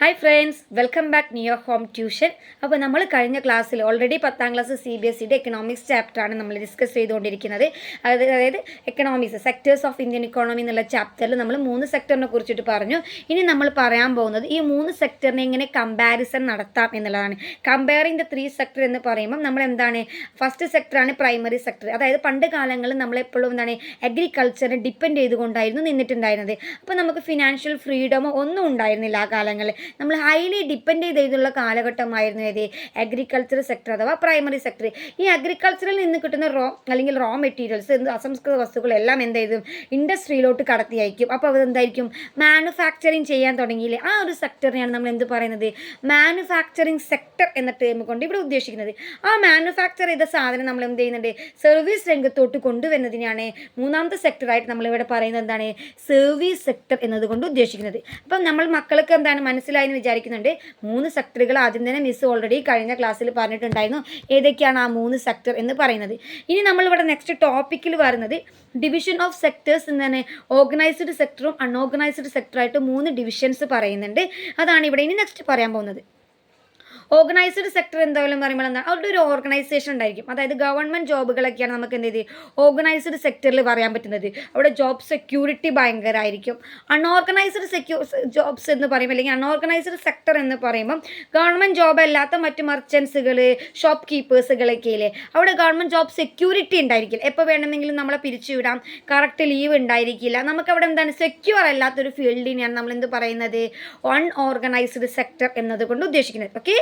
Hi friends, welcome back near home tuition. അപ്പോൾ നമ്മൾ കഴിഞ്ഞ ക്ലാസ്സിൽ ഓൾറെഡി 10ാം ക്ലാസ് CBSEയുടെ എക്കണോമിക്സ് ചാപ്റ്ററാണ് നമ്മൾ ഡിസ്കസ് ചെയ്തുകൊണ്ടിരിക്കുന്നത്. അതായത് economics, sectors of Indian economy എന്നുള്ള ചാപ്റ്ററിൽ നമ്മൾ 3 സെക്ടറിനെ കുറിച്ചിട്ട് പറഞ്ഞു. ഇനി നമ്മൾ പറയാൻ പോകുന്നത് ഈ 3 സെക്ടറിനെ എങ്ങനെ കമ്പാരിസൺ നടത്താം എന്നുള്ളതാണ്. കമ്പയറിംഗ് ദ 3 സെക്ടർ എന്ന് പറയുമ്പോൾ നമ്മൾ എന്താണ്, ഫസ്റ്റ് സെക്ടറാണ് പ്രൈമറി സെക്ടർ. അതായത് പണ്ട് കാലങ്ങളിൽ നമ്മളെപ്പോഴും എന്താണ്, അഗ്രികൾച്ചറിനെ ഡിപ്പെൻഡ് ചെയ്തുകൊണ്ടായിരുന്നു നിന്നിട്ടുണ്ടായിരുന്നത്. അപ്പോൾ നമുക്ക് ഫിനാൻഷ്യൽ ഫ്രീഡമോ ഒന്നും ഉണ്ടായിരുന്നില്ല ആ കാലങ്ങളിൽ. നമ്മൾ ഹൈലി ഡിപ്പെൻഡ് ചെയ്തുള്ള കാലഘട്ടമായിരുന്നു ഏത്, അഗ്രികൾച്ചർ സെക്ടർ അഥവാ പ്രൈമറി സെക്ടർ. ഈ അഗ്രികൾച്ചറിൽ നിന്ന് കിട്ടുന്ന റോ മെറ്റീരിയൽസ്, അസംസ്കൃത വസ്തുക്കളെല്ലാം എന്ത് ചെയ്തും ഇൻഡസ്ട്രിയിലോട്ട് കടത്തി അയക്കും. അപ്പോൾ അത് എന്തായിരിക്കും, മാനുഫാക്ചറിങ് ചെയ്യാൻ തുടങ്ങിയില്ലേ, ആ ഒരു സെക്ടറിനെയാണ് നമ്മൾ എന്ത് പറയുന്നത്, മാനുഫാക്ചറിങ് സെക്ടർ എന്ന ടേം കൊണ്ട് ഇവിടെ ഉദ്ദേശിക്കുന്നത്. ആ മാനുഫാക്ചർ ചെയ്ത സാധനം നമ്മൾ എന്ത് ചെയ്യുന്നുണ്ട്, സർവീസ് രംഗത്തോട്ട് കൊണ്ടുവരുന്നതിനാണ് 3ാമത്തെ സെക്ടറായിട്ട് നമ്മളിവിടെ പറയുന്നത് എന്താണ്, സർവീസ് സെക്ടർ എന്നതുകൊണ്ട് ഉദ്ദേശിക്കുന്നത്. അപ്പം നമ്മൾ മക്കൾക്ക് എന്താണ് മനസ്സിലായി എന്ന് വിചാരിക്കുന്നുണ്ട്. 3 സെക്ടറുകൾ ആദ്യം തന്നെ മിസ് ഓൾറെഡി കഴിഞ്ഞ ക്ലാസ്സിൽ പറഞ്ഞിട്ടുണ്ടായിരുന്നു. ഏതൊക്കെയാണ് ആ 3 സെക്ടർ എന്ന് പറയുന്നത്. ഇനി നമ്മളിവിടെ നെക്സ്റ്റ് ടോപ്പിക്കിൽ വരുന്നത് ഡിവിഷൻ ഓഫ് സെക്ടേഴ്സ് എന്നാണ്. ഓർഗനൈസ്ഡ് സെക്ടറും അൺഓർഗനൈസ്ഡ് സെക്ടറായിട്ട് 3 ഡിവിഷൻസ് പറയുന്നുണ്ട്. അതാണ് ഇവിടെ ഇനി നെക്സ്റ്റ് പറയാൻ പോകുന്നത്. ഓർഗനൈസ്ഡ് സെക്ടർ എന്തായാലും പറയുമ്പോൾ എന്താണ്, അവരുടെ ഒരു ഓർഗനൈസേഷൻ ഉണ്ടായിരിക്കും. അതായത് ഗവൺമെൻറ് ജോബുകളൊക്കെയാണ് നമുക്ക് എന്ത് ചെയ്ത് ഓർഗനൈസ്ഡ് സെക്ടറിൽ പറയാൻ പറ്റുന്നത്. അവിടെ ജോബ് സെക്യൂരിറ്റി ഭയങ്കരമായിരിക്കും. അൺഓർഗനൈസ്ഡ് ജോബ്സ് എന്ന് പറയുമ്പോൾ, അല്ലെങ്കിൽ അൺഓർഗനൈസ്ഡ് സെക്ടർ എന്ന് പറയുമ്പം ഗവൺമെൻറ് ജോബ് അല്ലാത്ത മറ്റ് മർച്ചൻസുകൾ, ഷോപ്പ് കീപ്പേഴ്സുകളൊക്കെ ഇല്ലേ, അവിടെ ഗവൺമെൻറ് ജോബ് സെക്യൂരിറ്റി ഉണ്ടായിരിക്കില്ല. എപ്പോൾ വേണമെങ്കിലും നമ്മളെ പിരിച്ചുവിടാം, കറക്റ്റ് ലീവ് ഉണ്ടായിരിക്കില്ല. നമുക്കവിടെ എന്താണ്, സെക്യൂർ അല്ലാത്തൊരു ഫീൽഡിനെയാണ് നമ്മൾ എന്ത് പറയുന്നത്, അൺഓർഗനൈസ്ഡ് സെക്ടർ എന്നതുകൊണ്ട് ഉദ്ദേശിക്കുന്നത്. ഓക്കെ.